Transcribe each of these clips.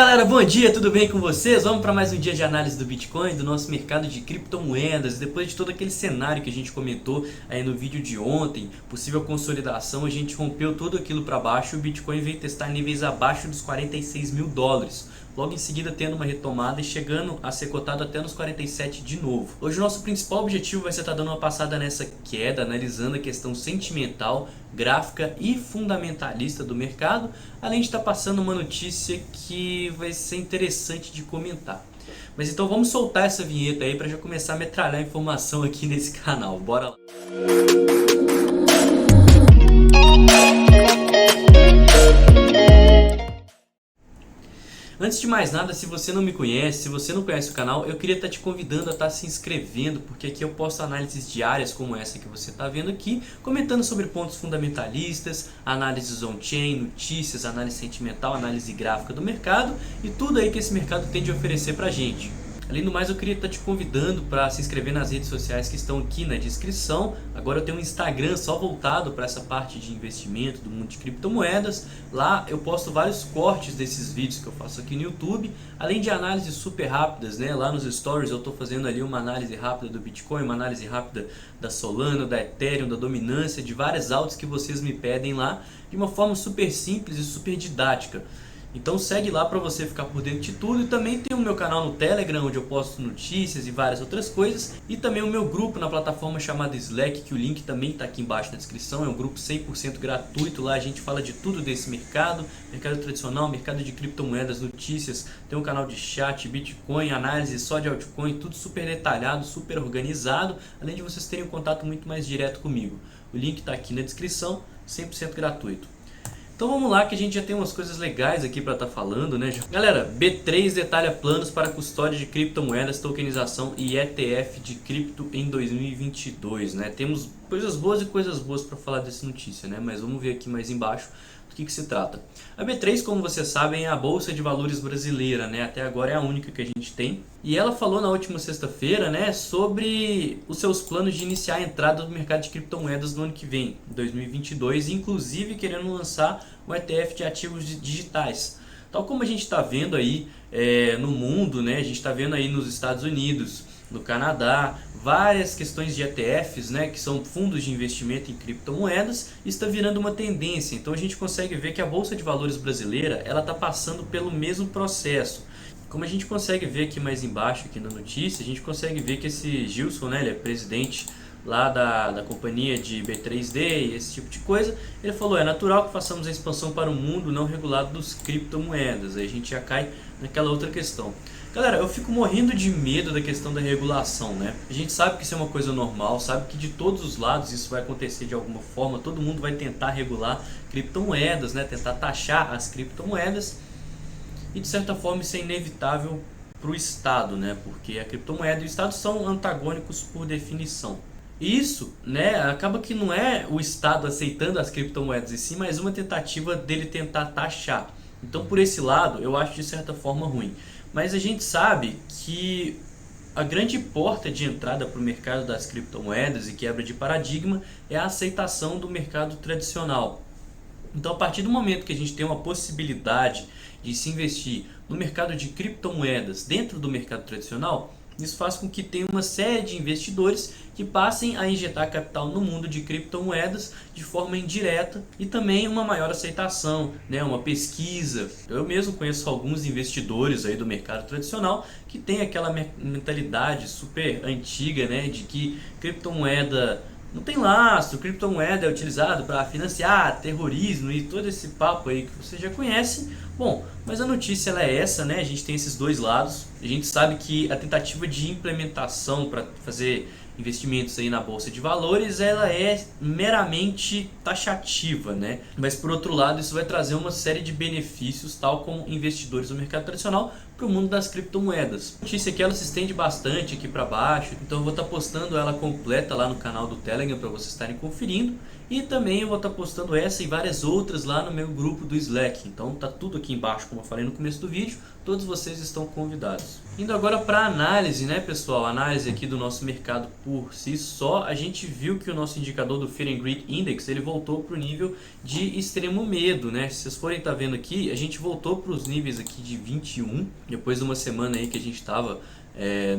Galera, bom dia, tudo bem com vocês? Vamos para mais um dia de análise do Bitcoin, do nosso mercado de criptomoedas. Depois de todo aquele cenário que a gente comentou aí no vídeo de ontem, possível consolidação, a gente rompeu tudo aquilo para baixo e o Bitcoin veio testar níveis abaixo dos 46 mil dólares. Logo em seguida tendo uma retomada e chegando a ser cotado até nos 47 de novo. Hoje o nosso principal objetivo vai ser estar dando uma passada nessa queda, analisando a questão sentimental, gráfica e fundamentalista do mercado, além de estar passando uma notícia que vai ser interessante de comentar. Mas então vamos soltar essa vinheta aí para já começar a metralhar informação aqui nesse canal. Bora lá! Antes de mais nada, se você não me conhece, se você não conhece o canal, eu queria estar te convidando a estar se inscrevendo, porque aqui eu posto análises diárias como essa que você está vendo aqui, comentando sobre pontos fundamentalistas, análises on-chain, notícias, análise sentimental, análise gráfica do mercado e tudo aí que esse mercado tem de oferecer pra gente. Além do mais, eu queria estar te convidando para se inscrever nas redes sociais que estão aqui na descrição. Agora eu tenho um Instagram só voltado para essa parte de investimento do mundo de criptomoedas. Lá eu posto vários cortes desses vídeos que eu faço aqui no YouTube, além de análises super rápidas, né? Lá nos stories eu estou fazendo ali uma análise rápida do Bitcoin, uma análise rápida da Solana, da Ethereum, da dominância, de várias altas que vocês me pedem lá, de uma forma super simples e super didática. Então segue lá para você ficar por dentro de tudo. E também tem o meu canal no Telegram, onde eu posto notícias e várias outras coisas. E também o meu grupo na plataforma chamada Slack, que o link também está aqui embaixo na descrição. É um grupo 100% gratuito. Lá a gente fala de tudo desse mercado. Mercado tradicional, mercado de criptomoedas, notícias. Tem um canal de chat, Bitcoin, análise só de altcoin. Tudo super detalhado, super organizado. Além de vocês terem um contato muito mais direto comigo. O link está aqui na descrição, 100% gratuito. Então vamos lá que a gente já tem umas coisas legais aqui para estar falando, né? Galera, B3 detalha planos para custódia de criptomoedas, tokenização e ETF de cripto em 2022, né? Temos coisas boas e coisas boas para falar dessa notícia, né? Mas vamos ver aqui mais embaixo do que se trata. A B3, como vocês sabem, é a Bolsa de Valores brasileira, né? Até agora é a única que a gente tem. E ela falou na última sexta-feira, né, sobre os seus planos de iniciar a entrada no mercado de criptomoedas no ano que vem, 2022, inclusive querendo lançar um ETF de ativos digitais. Tal como a gente está vendo aí no mundo, né, a gente está vendo aí nos Estados Unidos, no Canadá, várias questões de ETFs, né, que são fundos de investimento em criptomoedas, está virando uma tendência. Então a gente consegue ver que a Bolsa de Valores brasileira ela está passando pelo mesmo processo. Como a gente consegue ver aqui mais embaixo aqui na notícia, a gente consegue ver que esse Gilson, né, ele é presidente lá da companhia de B3D e esse tipo de coisa. Ele falou, é natural que façamos a expansão para o mundo não regulado dos criptomoedas. Aí a gente já cai naquela outra questão. Galera, eu fico morrendo de medo da questão da regulação, né? A gente sabe que isso é uma coisa normal, sabe que de todos os lados isso vai acontecer de alguma forma. Todo mundo vai tentar regular criptomoedas, né? Tentar taxar as criptomoedas. E de certa forma isso é inevitável para o Estado, né? Porque a criptomoeda e o Estado são antagônicos por definição. E isso, né, acaba que não é o Estado aceitando as criptomoedas em si, mas uma tentativa dele tentar taxar. Então por esse lado eu acho de certa forma ruim. Mas a gente sabe que a grande porta de entrada para o mercado das criptomoedas e quebra de paradigma é a aceitação do mercado tradicional. Então a partir do momento que a gente tem uma possibilidade de se investir no mercado de criptomoedas dentro do mercado tradicional, isso faz com que tenha uma série de investidores que passem a injetar capital no mundo de criptomoedas de forma indireta e também uma maior aceitação, né? Uma pesquisa. Eu mesmo conheço alguns investidores aí do mercado tradicional que tem aquela mentalidade super antiga, né? De que criptomoeda não tem lastro, criptomoeda é utilizado para financiar terrorismo e todo esse papo aí que você já conhece. Bom, mas a notícia ela é essa, né? A gente tem esses dois lados. A gente sabe que a tentativa de implementação para fazer investimentos aí na bolsa de valores, ela é meramente taxativa, né? Mas por outro lado, isso vai trazer uma série de benefícios, tal como investidores no mercado tradicional, para o mundo das criptomoedas. A notícia aqui ela se estende bastante aqui para baixo, então eu vou estar postando ela completa lá no canal do Telegram para vocês estarem conferindo. E também eu vou estar postando essa e várias outras lá no meu grupo do Slack. Então tá tudo aqui embaixo, como eu falei no começo do vídeo. Todos vocês estão convidados. Indo agora para a análise, né, pessoal? Análise aqui do nosso mercado por si só, a gente viu que o nosso indicador do Fear and Greed Index, ele voltou para o nível de extremo medo, né? Se vocês forem estar vendo aqui, a gente voltou para os níveis aqui de 21, depois de uma semana aí que a gente estava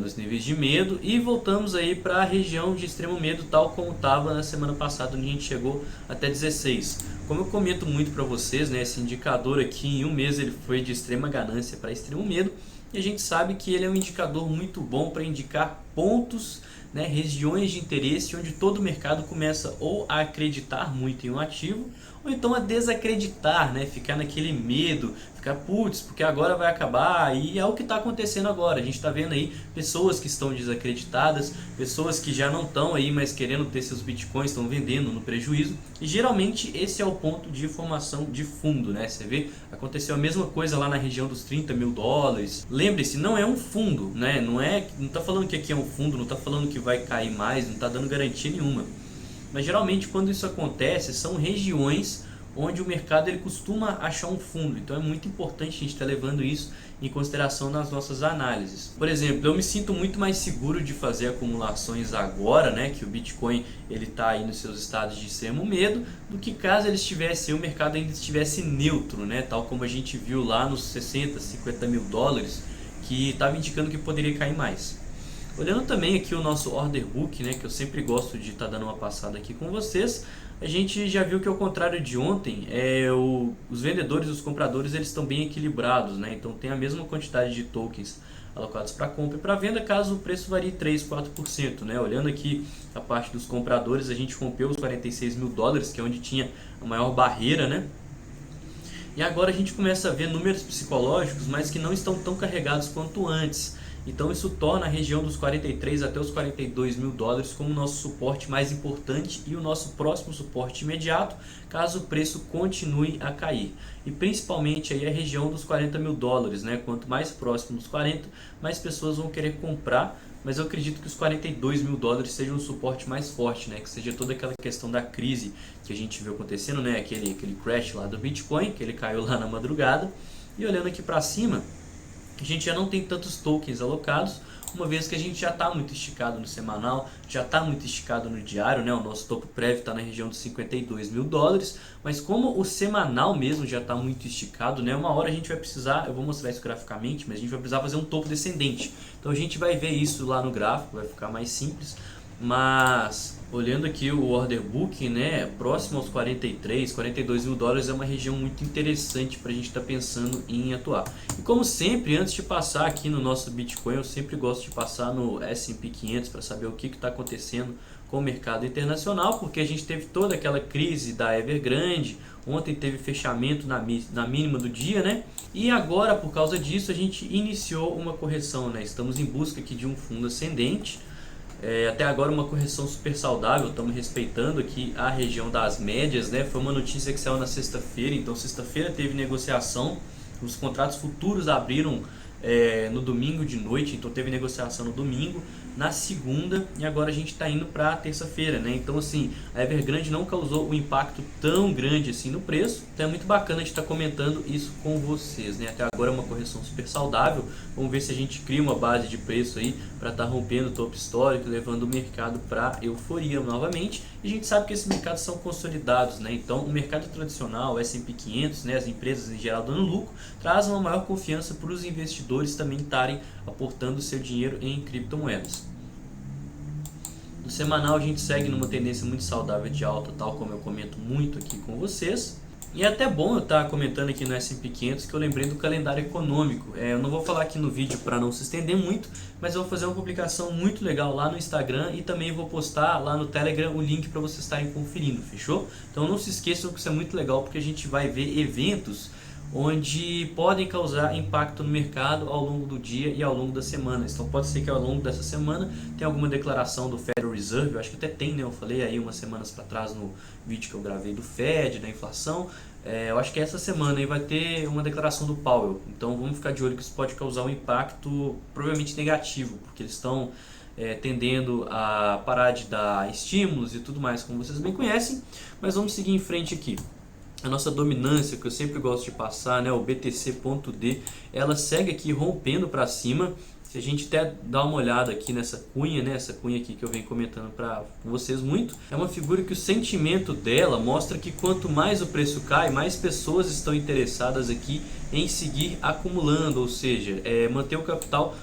nos níveis de medo, e voltamos aí para a região de extremo medo, tal como estava na semana passada, onde a gente chegou até 16. Como eu comento muito para vocês, né, esse indicador aqui em um mês ele foi de extrema ganância para extremo medo, e a gente sabe que ele é um indicador muito bom para indicar pontos, né, regiões de interesse onde todo o mercado começa ou a acreditar muito em um ativo, ou então a desacreditar, né, ficar naquele medo, ficar putz, porque agora vai acabar, e é o que está acontecendo agora. A gente está vendo aí pessoas que estão desacreditadas, pessoas que já não estão aí mais querendo ter seus bitcoins, estão vendendo no prejuízo, e geralmente esse é o ponto de formação de fundo, né? Você vê, aconteceu a mesma coisa lá na região dos 30 mil dólares. Lembre-se, não é um fundo, né? Não está falando que aqui é um fundo, não está falando que vai cair mais, não está dando garantia nenhuma. Mas geralmente quando isso acontece são regiões onde o mercado ele costuma achar um fundo. Então é muito importante a gente estar levando isso em consideração nas nossas análises. Por exemplo, eu me sinto muito mais seguro de fazer acumulações agora, né, que o Bitcoin ele está aí nos seus estados de extremo medo, do que caso ele estivesse, o mercado ainda estivesse neutro, né, tal como a gente viu lá nos 60, 50 mil dólares, que estava indicando que poderia cair mais. Olhando também aqui o nosso order book, né, que eu sempre gosto de estar dando uma passada aqui com vocês, a gente já viu que ao contrário de ontem, os vendedores e os compradores eles estão bem equilibrados, né? Então tem a mesma quantidade de tokens alocados para compra e para venda, caso o preço varie 3, 4%, né? Olhando aqui a parte dos compradores, a gente rompeu os 46 mil dólares, que é onde tinha a maior barreira, né? E agora a gente começa a ver números psicológicos, mas que não estão tão carregados quanto antes. Então isso torna a região dos 43 até os 42 mil dólares como o nosso suporte mais importante e o nosso próximo suporte imediato, caso o preço continue a cair. E principalmente aí a região dos 40 mil dólares, né? Quanto mais próximo dos 40, mais pessoas vão querer comprar, mas eu acredito que os 42 mil dólares sejam um suporte mais forte, né? Que seja toda aquela questão da crise que a gente viu acontecendo, né? Aquele crash lá do Bitcoin, que ele caiu lá na madrugada. E olhando aqui para cima, a gente já não tem tantos tokens alocados, uma vez que a gente já está muito esticado no semanal, já está muito esticado no diário, né? O nosso topo prévio está na região dos 52 mil dólares, mas como o semanal mesmo já está muito esticado, né? Uma hora a gente vai precisar, eu vou mostrar isso graficamente, mas a gente vai precisar fazer um topo descendente. Então a gente vai ver isso lá no gráfico, vai ficar mais simples. Mas olhando aqui o order book, né, próximo aos 43, 42 mil dólares é uma região muito interessante para a gente estar pensando em atuar. E como sempre, antes de passar aqui no nosso Bitcoin, eu sempre gosto de passar no S&P 500 para saber o que está acontecendo com o mercado internacional, porque a gente teve toda aquela crise da Evergrande, ontem teve fechamento na mínima do dia, né? E agora, por causa disso, a gente iniciou uma correção, né? Estamos em busca aqui de um fundo ascendente. Até agora uma correção super saudável, estamos respeitando aqui a região das médias, né? Foi uma notícia que saiu na sexta-feira, então sexta-feira teve negociação, os contratos futuros abriram no domingo de noite, então teve negociação no domingo, na segunda, e agora a gente está indo para terça-feira, né? Então assim, a Evergrande não causou um impacto tão grande assim no preço, então é muito bacana de estar comentando isso com vocês, né? Até agora é uma correção super saudável, vamos ver se a gente cria uma base de preço aí para estar rompendo o topo histórico, levando o mercado para euforia novamente, e a gente sabe que esses mercados são consolidados, né? Então o mercado tradicional, o S&P 500, né? As empresas em geral dando lucro, traz uma maior confiança para os investidores também estarem aportando seu dinheiro em criptomoedas. No semanal a gente segue numa tendência muito saudável de alta, tal como eu comento muito aqui com vocês. E é até bom eu estar comentando aqui no S&P 500 que eu lembrei do calendário econômico. Eu não vou falar aqui no vídeo para não se estender muito, mas eu vou fazer uma publicação muito legal lá no Instagram e também vou postar lá no Telegram o link para vocês estarem conferindo, fechou? Então não se esqueçam que isso é muito legal porque a gente vai ver eventos onde podem causar impacto no mercado ao longo do dia e ao longo da semana. Então pode ser que ao longo dessa semana tenha alguma declaração do Federal Reserve, eu acho que até tem, né? Eu falei aí umas semanas para trás no vídeo que eu gravei do Fed, da inflação. Eu acho que essa semana aí vai ter uma declaração do Powell, então vamos ficar de olho que isso pode causar um impacto provavelmente negativo, porque eles estão tendendo a parar de dar estímulos e tudo mais, como vocês bem conhecem. Mas vamos seguir em frente aqui. A nossa dominância, que eu sempre gosto de passar, né, o BTC.D, ela segue aqui rompendo para cima, Se a gente até dá uma olhada aqui nessa cunha, né, essa cunha aqui que eu venho comentando para vocês muito, é uma figura que o sentimento dela mostra que quanto mais o preço cai, mais pessoas estão interessadas aqui em seguir acumulando, ou seja, manter o capital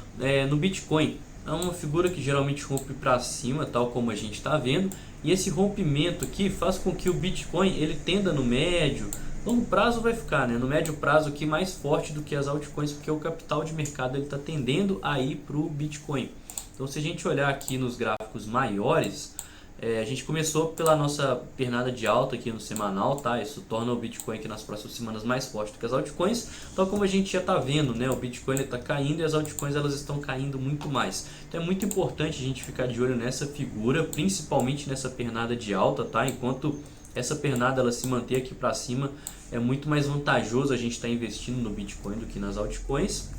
no Bitcoin. É uma figura que geralmente rompe para cima, tal como a gente está vendo, e esse rompimento aqui faz com que o Bitcoin ele tenda no médio, longo prazo vai ficar, né, no médio prazo aqui mais forte do que as altcoins, porque o capital de mercado ele está tendendo a ir para o Bitcoin. Então se a gente olhar aqui nos gráficos maiores, a gente começou pela nossa pernada de alta aqui no semanal, tá? Isso torna o Bitcoin aqui nas próximas semanas mais forte do que as altcoins. Então como a gente já está vendo, né, o Bitcoin está caindo e as altcoins elas estão caindo muito mais. Então é muito importante a gente ficar de olho nessa figura, principalmente nessa pernada de alta, tá? Enquanto essa pernada ela se manter aqui para cima, é muito mais vantajoso a gente estar investindo no Bitcoin do que nas altcoins.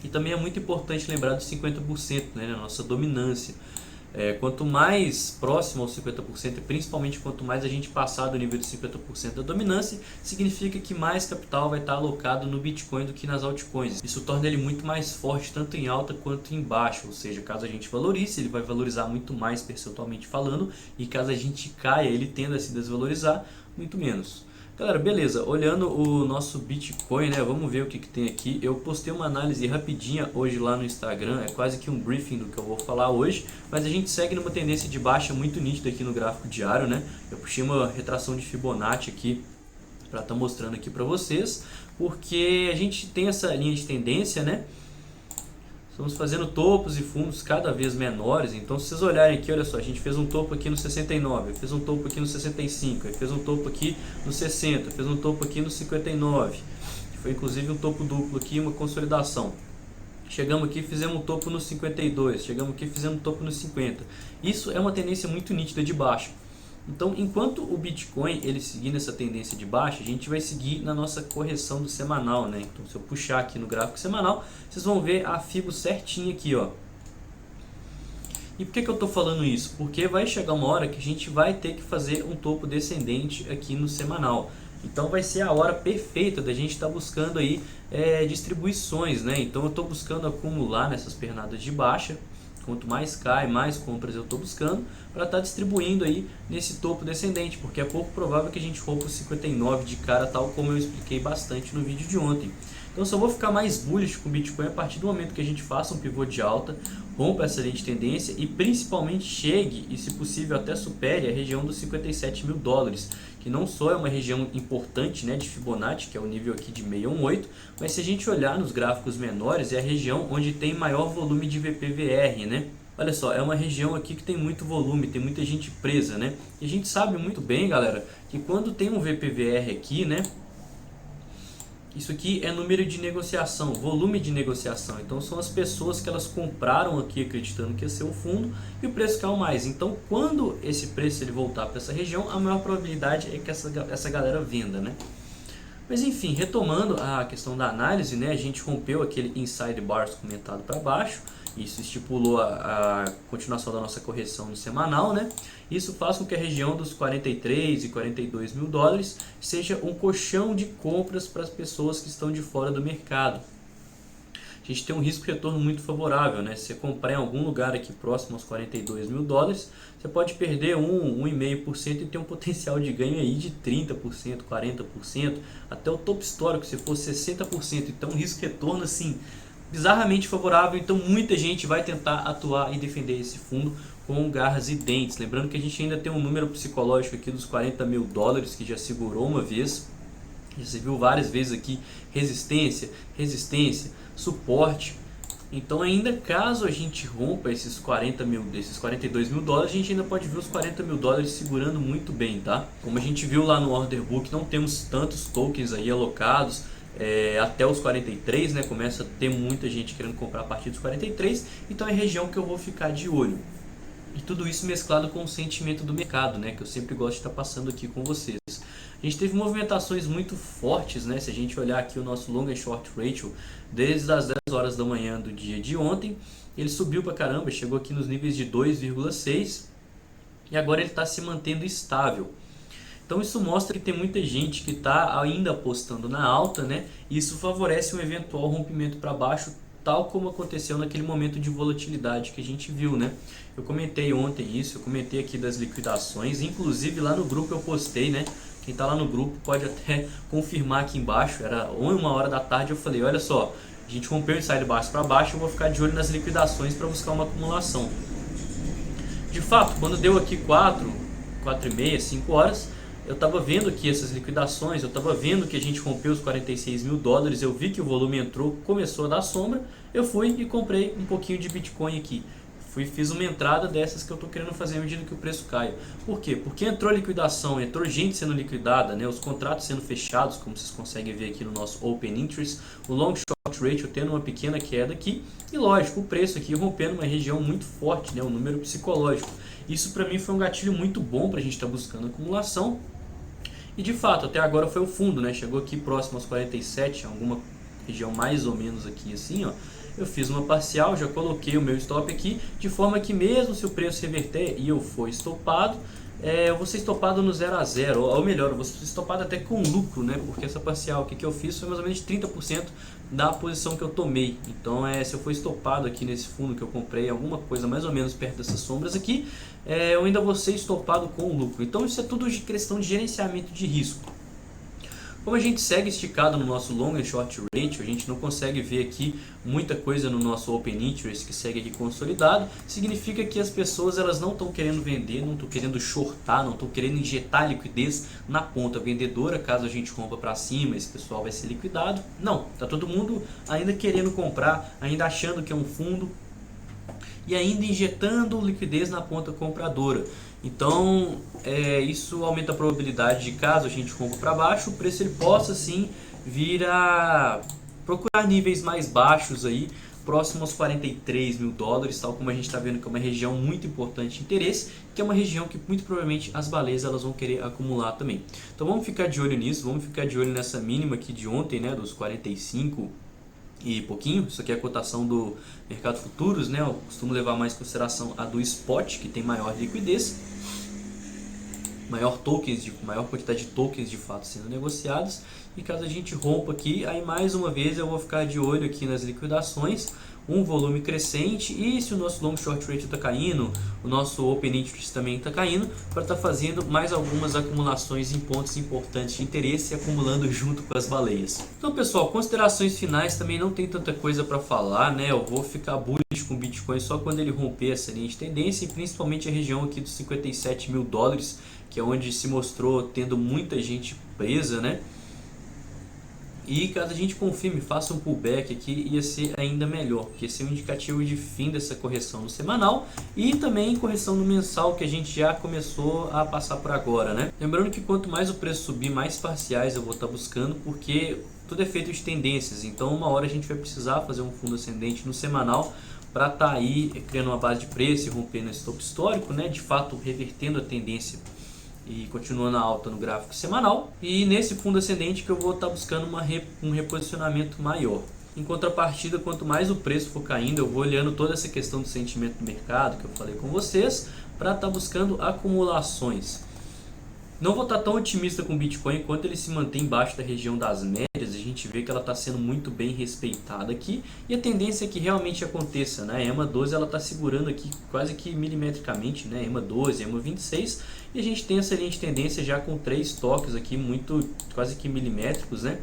E também é muito importante lembrar dos 50%, né, na nossa dominância. Quanto mais próximo aos 50%, e principalmente quanto mais a gente passar do nível de 50% da dominância, significa que mais capital vai estar alocado no Bitcoin do que nas altcoins. Isso torna ele muito mais forte tanto em alta quanto em baixa, ou seja, caso a gente valorize, ele vai valorizar muito mais percentualmente falando, e caso a gente caia, ele tenda a se desvalorizar muito menos. Galera, beleza, olhando o nosso Bitcoin, né, vamos ver o que tem aqui. Eu postei uma análise rapidinha hoje lá no Instagram, é quase que um briefing do que eu vou falar hoje, mas a gente segue numa tendência de baixa muito nítida aqui no gráfico diário, né. Eu puxei uma retração de Fibonacci aqui para estar mostrando aqui para vocês, porque a gente tem essa linha de tendência, né. Estamos fazendo topos e fundos cada vez menores. Então se vocês olharem aqui, olha só, a gente fez um topo aqui no 69, fez um topo aqui no 65, fez um topo aqui no 60, fez um topo aqui no 59, que foi inclusive um topo duplo aqui, uma consolidação. Chegamos aqui, fizemos um topo no 52, chegamos aqui, fizemos um topo no 50. Isso é uma tendência muito nítida de baixa. Então, enquanto o Bitcoin ele seguir nessa tendência de baixa, a gente vai seguir na nossa correção do semanal, né? Então, se eu puxar aqui no gráfico semanal, vocês vão ver a Fibo certinha aqui, ó. E por que eu estou falando isso? Porque vai chegar uma hora que a gente vai ter que fazer um topo descendente aqui no semanal. Então vai ser a hora perfeita da gente estar buscando aí distribuições, né? Então eu estou buscando acumular nessas pernadas de baixa. Quanto mais cai, mais compras eu estou buscando para estar distribuindo aí nesse topo descendente, porque é pouco provável que a gente rompa os 59 de cara, tal como eu expliquei bastante no vídeo de ontem. Então só vou ficar mais bullish com o Bitcoin a partir do momento que a gente faça um pivô de alta, rompa essa linha de tendência e principalmente chegue e, se possível, até supere a região dos 57 mil dólares, que não só é uma região importante, né, de Fibonacci, que é o nível aqui de 618, mas se a gente olhar nos gráficos menores, é a região onde tem maior volume de VPVR, né? Olha só, é uma região aqui que tem muito volume, tem muita gente presa, né? E a gente sabe muito bem, galera, que quando tem um VPVR aqui, né, isso aqui é número de negociação, volume de negociação. Então são as pessoas que elas compraram aqui acreditando que ia ser o fundo e o preço caiu mais. Então quando esse preço ele voltar para essa região, a maior probabilidade é que essa galera venda, né? Mas enfim, retomando a questão da análise, né, a gente rompeu aquele inside bars comentado para baixo. Isso estipulou a continuação da nossa correção no semanal, né? Isso faz com que a região dos 43 e 42 mil dólares seja um colchão de compras para as pessoas que estão de fora do mercado. A gente tem um risco-retorno muito favorável, né? Se você comprar em algum lugar aqui próximo aos 42 mil dólares, você pode perder 1,5% e ter um potencial de ganho aí de 30%, 40%, até o topo histórico, se for 60%. Então, um risco-retorno assim bizarramente favorável. Então muita gente vai tentar atuar e defender esse fundo com garras e dentes. Lembrando que a gente ainda tem um número psicológico aqui dos 40 mil dólares que já segurou uma vez. Já se viu várias vezes aqui resistência, resistência, suporte. Então ainda caso a gente rompa esses 42 mil dólares, a gente ainda pode ver os 40 mil dólares segurando muito bem, tá? Como a gente viu lá no order book, não temos tantos tokens aí alocados. Até os 43, né, começa a ter muita gente querendo comprar a partir dos 43, então é região que eu vou ficar de olho. E tudo isso mesclado com o sentimento do mercado, né, que eu sempre gosto de estar passando aqui com vocês. A gente teve movimentações muito fortes, né, se a gente olhar aqui o nosso long and short ratio, desde as 10 horas da manhã do dia de ontem, ele subiu pra caramba, chegou aqui nos níveis de 2,6 e agora ele está se mantendo estável. Então isso mostra que tem muita gente que está ainda apostando na alta, né? E isso favorece um eventual rompimento para baixo, tal como aconteceu naquele momento de volatilidade que a gente viu, né? Eu comentei ontem isso, eu comentei aqui das liquidações, inclusive lá no grupo eu postei, né? Quem tá lá no grupo pode até confirmar aqui embaixo, era 1 hora da tarde, eu falei, olha só, a gente rompeu e sai de baixo para baixo, eu vou ficar de olho nas liquidações para buscar uma acumulação. De fato, quando deu aqui 4h30, 5 horas, eu estava vendo aqui essas liquidações, eu estava vendo que a gente rompeu os 46 mil dólares, eu vi que o volume entrou, começou a dar sombra, eu fui e comprei um pouquinho de Bitcoin aqui. Fiz uma entrada dessas que eu estou querendo fazer à medida que o preço caia. Por quê? Porque entrou liquidação, entrou gente sendo liquidada, né? Os contratos sendo fechados, como vocês conseguem ver aqui no nosso Open Interest, o Long Short Ratio tendo uma pequena queda aqui, e lógico, o preço aqui rompendo uma região muito forte, né? Um número psicológico. Isso para mim foi um gatilho muito bom para a gente estar buscando acumulação. E de fato, até agora foi o fundo, né? Chegou aqui próximo aos 47, alguma região mais ou menos aqui assim, ó. Eu fiz uma parcial, já coloquei o meu stop aqui, de forma que mesmo se o preço reverter e eu for estopado, eu vou ser estopado no 0 a 0, ou melhor, eu vou ser estopado até com lucro, né? Porque essa parcial que eu fiz foi mais ou menos 30% da posição que eu tomei. Então, se eu for estopado aqui nesse fundo que eu comprei, alguma coisa mais ou menos perto dessas sombras aqui, eu ainda vou ser estopado com lucro. Então, isso é tudo de questão de gerenciamento de risco. Como a gente segue esticado no nosso long and short ratio, a gente não consegue ver aqui muita coisa no nosso open interest que segue aqui consolidado, significa que as pessoas elas não estão querendo vender, não estão querendo shortar, não estão querendo injetar liquidez na ponta vendedora, caso a gente rompa para cima, esse pessoal vai ser liquidado. Não, tá todo mundo ainda querendo comprar, ainda achando que é um fundo e ainda injetando liquidez na ponta compradora. Então, isso aumenta a probabilidade de, caso a gente compre para baixo, o preço ele possa sim vir a procurar níveis mais baixos aí, próximo aos 43 mil dólares, tal como a gente está vendo que é uma região muito importante de interesse, que é uma região que muito provavelmente as baleias elas vão querer acumular também. Então vamos ficar de olho nisso, vamos ficar de olho nessa mínima aqui de ontem, né, dos 45 e pouquinho. Isso aqui é a cotação do mercado futuros, né? Eu costumo levar mais em consideração a do spot, que tem maior liquidez, maior quantidade de tokens de fato sendo negociados. E caso a gente rompa aqui, aí mais uma vez eu vou ficar de olho aqui nas liquidações, um volume crescente, e se o nosso long short ratio está caindo, o nosso open interest também está caindo, para estar fazendo mais algumas acumulações em pontos importantes de interesse e acumulando junto com as baleias. Então pessoal, considerações finais, também não tem tanta coisa para falar, né? Eu vou ficar bullish com o Bitcoin só quando ele romper essa linha de tendência, e principalmente a região aqui dos 57 mil dólares, que é onde se mostrou tendo muita gente presa, né? E caso a gente confirme, faça um pullback aqui, ia ser ainda melhor, porque esse é um indicativo de fim dessa correção no semanal e também correção no mensal, que a gente já começou a passar por agora, né? Lembrando que quanto mais o preço subir, mais parciais eu vou estar buscando, porque tudo é feito de tendências. Então uma hora a gente vai precisar fazer um fundo ascendente no semanal para estar aí criando uma base de preço e rompendo esse topo histórico, né? De fato revertendo a tendência e continuando a alta no gráfico semanal, e nesse fundo ascendente que eu vou estar buscando um reposicionamento maior. Em contrapartida, quanto mais o preço for caindo, eu vou olhando toda essa questão do sentimento do mercado que eu falei com vocês, para estar buscando acumulações. Não vou estar tão otimista com o Bitcoin enquanto ele se mantém embaixo da região das médias. A gente vê que ela está sendo muito bem respeitada aqui, e a tendência é que realmente aconteça, né? A EMA 12 ela está segurando aqui quase que milimetricamente, né? EMA 12, EMA 26, e a gente tem essa linha de tendência já com 3 toques aqui muito quase que milimétricos, né?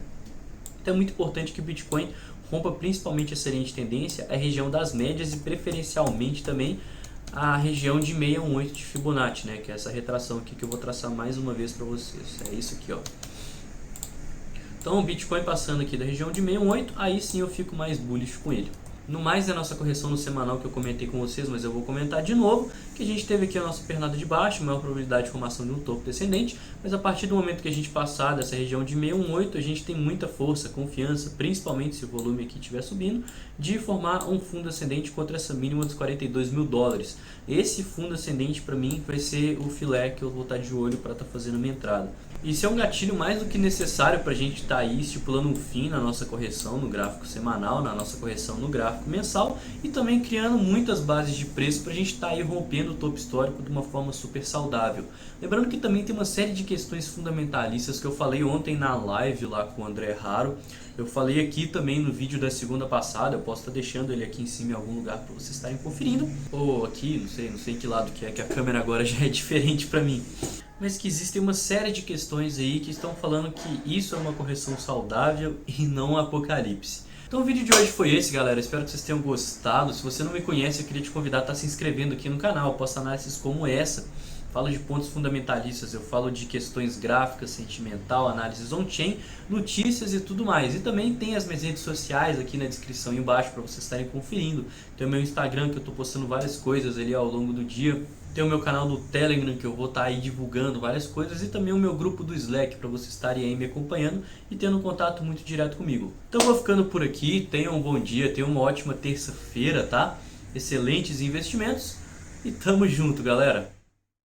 Então é muito importante que o Bitcoin rompa principalmente essa linha de tendência, a região das médias e preferencialmente também a região de 618 de Fibonacci, né? Que é essa retração aqui que eu vou traçar mais uma vez para vocês. É isso aqui, ó. Então o Bitcoin passando aqui da região de 618, aí sim eu fico mais bullish com ele. No mais, é a nossa correção no semanal que eu comentei com vocês, mas eu vou comentar de novo, que a gente teve aqui a nossa pernada de baixo, maior probabilidade de formação de um topo descendente, mas a partir do momento que a gente passar dessa região de 618, a gente tem muita força, confiança, principalmente se o volume aqui estiver subindo, de formar um fundo ascendente contra essa mínima dos 42 mil dólares. Esse fundo ascendente para mim vai ser o filé que eu vou estar de olho para estar fazendo a minha entrada. Isso é um gatilho mais do que necessário para a gente estar aí estipulando um fim na nossa correção no gráfico semanal, na nossa correção no gráfico gráfico mensal e também criando muitas bases de preço para a gente estar aí rompendo o topo histórico de uma forma super saudável. Lembrando que também tem uma série de questões fundamentalistas que eu falei ontem na live lá com o André Haro. Eu falei aqui também no vídeo da segunda passada, eu posso estar deixando ele aqui em cima em algum lugar para vocês estarem conferindo. Ou aqui, não sei em que lado que é, que a câmera agora já é diferente para mim. Mas que existem uma série de questões aí que estão falando que isso é uma correção saudável e não um apocalipse. Então o vídeo de hoje foi esse, galera. Espero que vocês tenham gostado. Se você não me conhece, eu queria te convidar a estar se inscrevendo aqui no canal. Eu posto análises como essa. Falo de pontos fundamentalistas, eu falo de questões gráficas, sentimental, análises on-chain, notícias e tudo mais. E também tem as minhas redes sociais aqui na descrição embaixo para vocês estarem conferindo. Tem o meu Instagram que eu estou postando várias coisas ali ao longo do dia. Tem o meu canal do Telegram que eu vou estar aí divulgando várias coisas. E também o meu grupo do Slack para vocês estarem aí me acompanhando e tendo um contato muito direto comigo. Então eu vou ficando por aqui, tenham um bom dia, tenham uma ótima terça-feira, tá? Excelentes investimentos e tamo junto, galera!